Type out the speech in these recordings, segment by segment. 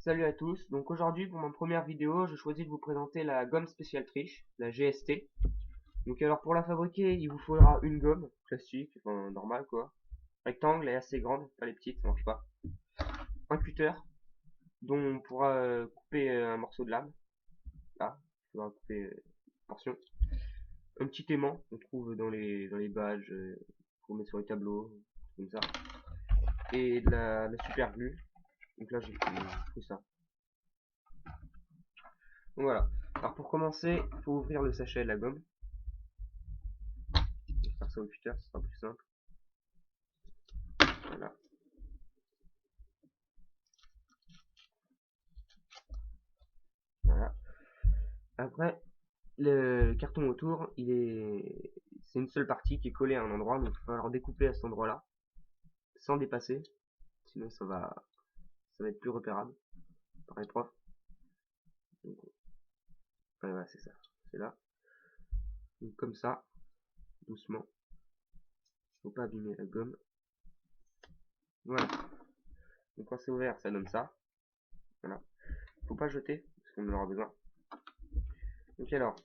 Salut à tous, donc aujourd'hui pour ma première vidéo, je choisis de vous présenter la gomme spéciale triche, la GST. Donc alors pour la fabriquer, il vous faudra une gomme classique, enfin normale quoi, rectangle et assez grande, pas les petites, ça marche pas. Un cutter, dont on pourra couper un morceau de lame, là, il faudra couper une portion. Un petit aimant qu'on trouve dans les badges, qu'on met sur les tableaux, comme ça. Et de la super glue, donc là j'ai pris ça. Donc voilà. Alors pour commencer, il faut ouvrir le sachet de la gomme. Je vais faire ça au cutter, ce sera plus simple. Voilà. Voilà. Après, le carton autour, c'est une seule partie qui est collée à un endroit, donc il va falloir découper à cet endroit-là, sans dépasser, sinon ça va être plus repérable par les profs. Donc, voilà, c'est ça, c'est là. Donc comme ça, doucement. Faut pas abîmer la gomme. Voilà. Donc quand c'est ouvert, ça donne ça. Voilà. Faut pas jeter, parce qu'on en aura besoin. Donc alors,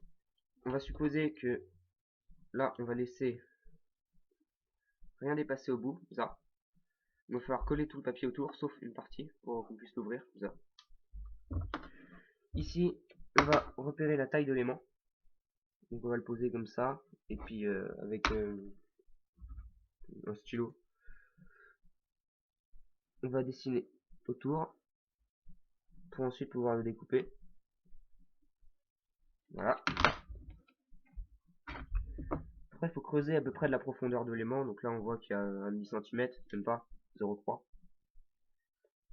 on va supposer que là, on va laisser rien dépasser au bout, ça. Il va falloir coller tout le papier autour, sauf une partie, pour qu'on puisse l'ouvrir, ça. Ici, on va repérer la taille de l'aimant. Donc on va le poser comme ça, et puis avec un stylo, on va dessiner autour, pour ensuite pouvoir le découper. Voilà. Après, il faut creuser à peu près de la profondeur de l'aimant, donc là on voit qu'il y a un 10 cm, même pas, 0,3.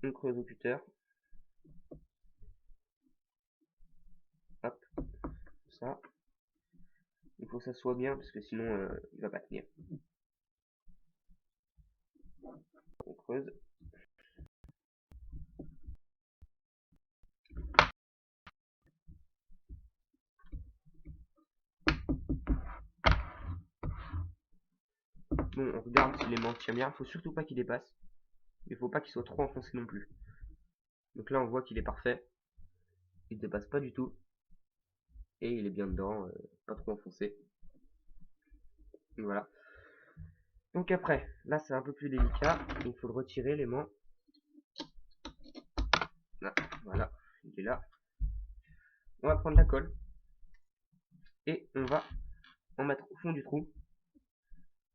On creuse au cutter. Hop, ça. Il faut que ça soit bien, parce que sinon il va pas tenir. On creuse. Bon, on regarde si l'aimant tient bien, faut surtout pas qu'il dépasse. Il faut pas qu'il soit trop enfoncé non plus. Donc là on voit qu'il est parfait. Il ne dépasse pas du tout. Et il est bien dedans, pas trop enfoncé. Donc voilà. Donc après, là c'est un peu plus délicat. Il faut le retirer l'aimant. Là, voilà, il est là. On va prendre la colle. Et on va en mettre au fond du trou.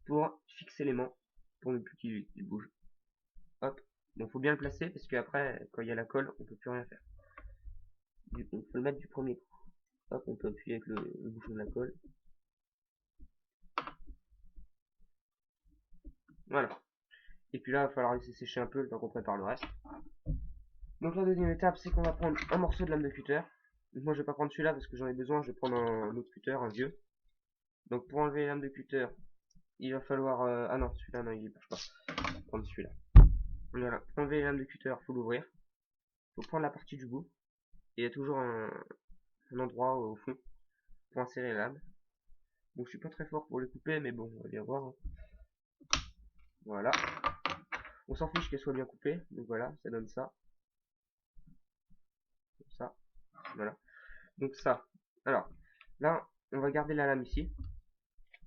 Pour fixer l'aimant. Pour ne plus qu'il bouge. Hop. Bon, faut bien le placer parce qu'après, quand il y a la colle, on peut plus rien faire. On peut le mettre du premier coup. Hop, on peut appuyer avec le bouchon de la colle. Voilà. Et puis là, il va falloir laisser sécher un peu le temps qu'on prépare le reste. Donc la deuxième étape, c'est qu'on va prendre un morceau de lame de cutter. Donc moi, je vais pas prendre celui-là parce que j'en ai besoin. Je vais prendre un autre cutter, un vieux. Donc pour enlever les lames de cutter, il va falloir... ah non, celui-là, non, il marche pas. Je vais prendre celui-là. Voilà. Pour enlever les lames de cutter, il faut l'ouvrir. Il faut prendre la partie du bout. Et il y a toujours un endroit au fond pour insérer la lame. Donc je suis pas très fort pour le couper, mais bon, on va bien voir. Hein. Voilà. On s'en fiche qu'elle soit bien coupée. Donc voilà, ça donne ça. Comme ça. Voilà. Donc ça. Alors, là, on va garder la lame ici.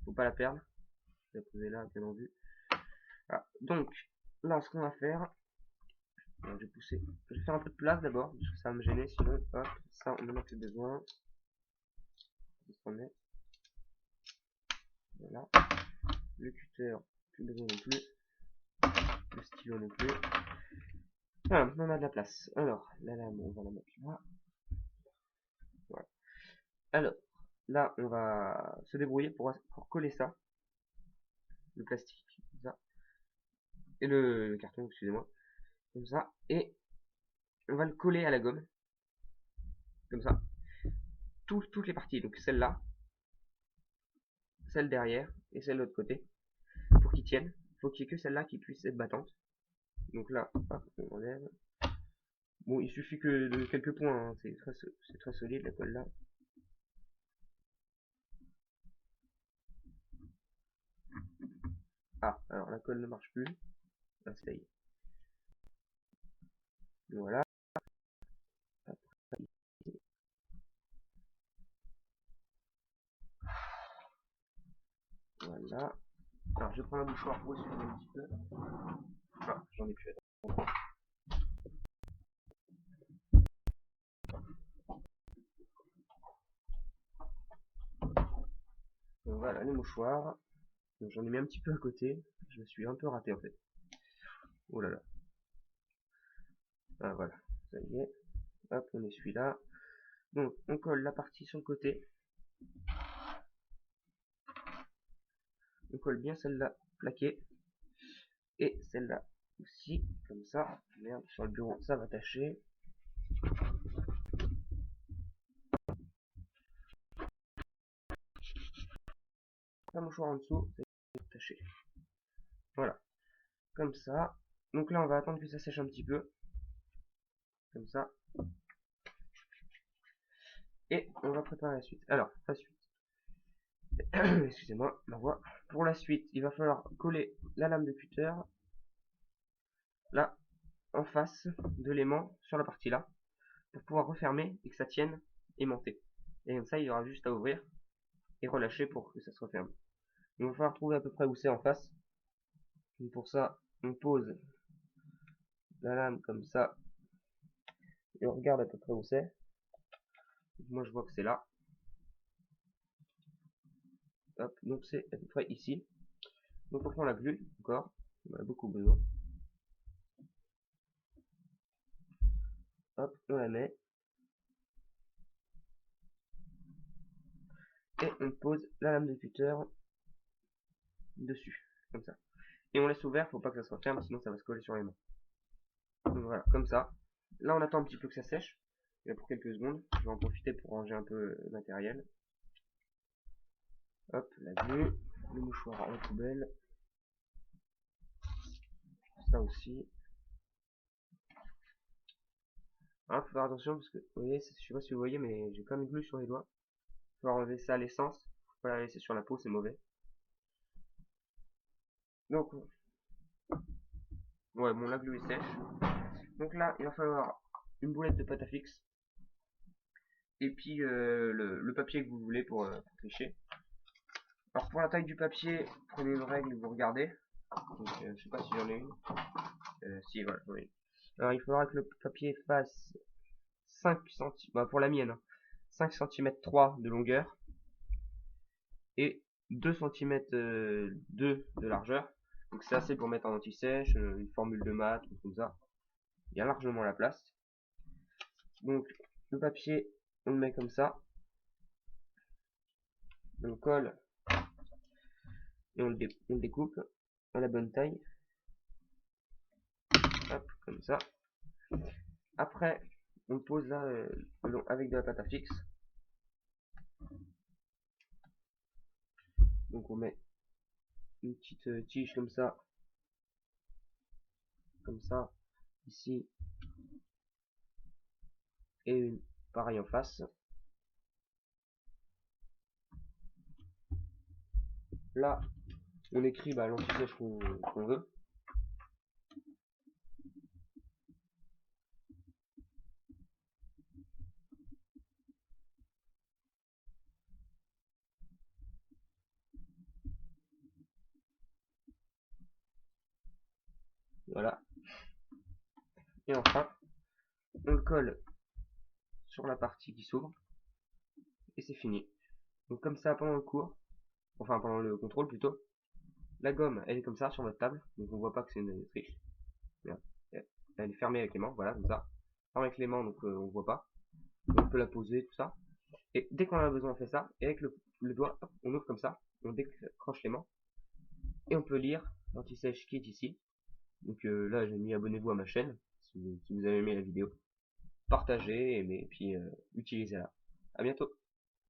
Faut pas la perdre. Je vais la poser là, bien en vue. Voilà. Donc, là, ce qu'on va faire... Alors, je vais pousser. Je vais faire un peu de place d'abord, parce que ça va me gêner, sinon, hop, ça, on en a plus besoin. On se remet. Voilà. Le cutter, plus besoin non plus. Le stylo non plus. Voilà, maintenant on a de la place. Alors, la lame, on va la mettre là. Voilà. Alors, là, on va se débrouiller pour coller ça. Le plastique, comme ça. Et le carton, excusez-moi. Comme ça. Et on va le coller à la gomme. Comme ça. Toutes les parties. Donc celle-là, celle derrière et celle de l'autre côté. Pour qu'ils tiennent. Il faut qu'il y ait que celle-là qui puisse être battante. Donc là, hop, on enlève. Bon, il suffit que de quelques points. Hein. C'est très solide la colle là. Ah, alors la colle ne marche plus. Ah, ça y est. Voilà. Voilà. Alors je prends un mouchoir pour essuyer un petit peu. Ah, j'en ai plus. Donc voilà les mouchoirs. J'en ai mis un petit peu à côté. Je me suis un peu raté en fait. Oh là là. Ah voilà. Ça y est. Hop, on essuie là. Donc on colle la partie sur le côté. On colle bien celle-là plaquée. Et celle-là aussi. Comme ça. Merde, sur le bureau ça va tâcher. Un mouchoir en dessous. Ça va tâcher. Voilà. Comme ça. Donc là on va attendre que ça sèche un petit peu. Comme ça. Et on va préparer la suite. Alors, la suite. Excusez-moi, ma voix. Pour la suite, il va falloir coller la lame de cutter là, en face de l'aimant sur la partie là, pour pouvoir refermer et que ça tienne aimanté. Et comme ça, il y aura juste à ouvrir et relâcher pour que ça se referme. Donc, il va falloir trouver à peu près où c'est en face. Donc, pour ça, on pose la lame comme ça et on regarde à peu près où c'est. Moi, je vois que c'est là. Hop, donc c'est à peu près ici. Donc, on prend la glu encore. On en a beaucoup besoin. Hop, on la met. Et on pose la lame de cutter dessus, comme ça. Et on laisse ouvert, faut pas que ça se referme, sinon ça va se coller sur les mains. Donc voilà, comme ça. Là on attend un petit peu que ça sèche, pour quelques secondes. Je vais en profiter pour ranger un peu le matériel. Hop, la glu, le mouchoir à la poubelle. Ça aussi. Alors faut faire attention parce que, vous voyez, je sais pas si vous voyez, mais j'ai plein de glu sur les doigts. Faut enlever ça à l'essence, faut pas la laisser sur la peau, c'est mauvais. Donc, ouais, bon, la glu est sèche. Donc là, il va falloir une boulette de pâte à fixe. Et puis le papier que vous voulez pour tricher. Alors pour la taille du papier, prenez une règle et vous regardez. Donc, je sais pas si j'en ai une. Si, voilà, j'en ai une. Alors il faudra que le papier fasse 5 cm, bah, pour la mienne, 5 cm 3 de longueur et 2 cm 2 de largeur. Donc c'est assez pour mettre en anti-sèche, une formule de maths, ou comme ça. Il y a largement la place. Donc le papier, on le met comme ça. On colle et on le découpe à la bonne taille. Hop, comme ça. Après, on pose là avec de la pâte à fixe. Donc on met une petite tige comme ça, ici, et une pareille en face. Là, on écrit l'anti-sèche qu'on veut. Voilà. Et enfin, on le colle sur la partie qui s'ouvre. Et c'est fini. Donc comme ça, pendant le cours, enfin pendant le contrôle plutôt, la gomme, elle est comme ça sur votre table. Donc on voit pas que c'est une triche. Elle est fermée avec les mains, voilà, comme ça. Fermée avec les mains, donc on voit pas. On peut la poser, tout ça. Et dès qu'on en a besoin, on fait ça. Et avec le doigt, hop, on ouvre comme ça. On décroche les mains. Et on peut lire l'anti-sèche qui est ici. Donc là, j'ai mis abonnez-vous à ma chaîne, si vous avez aimé la vidéo. Partagez, aimez, et puis utilisez-la. À bientôt.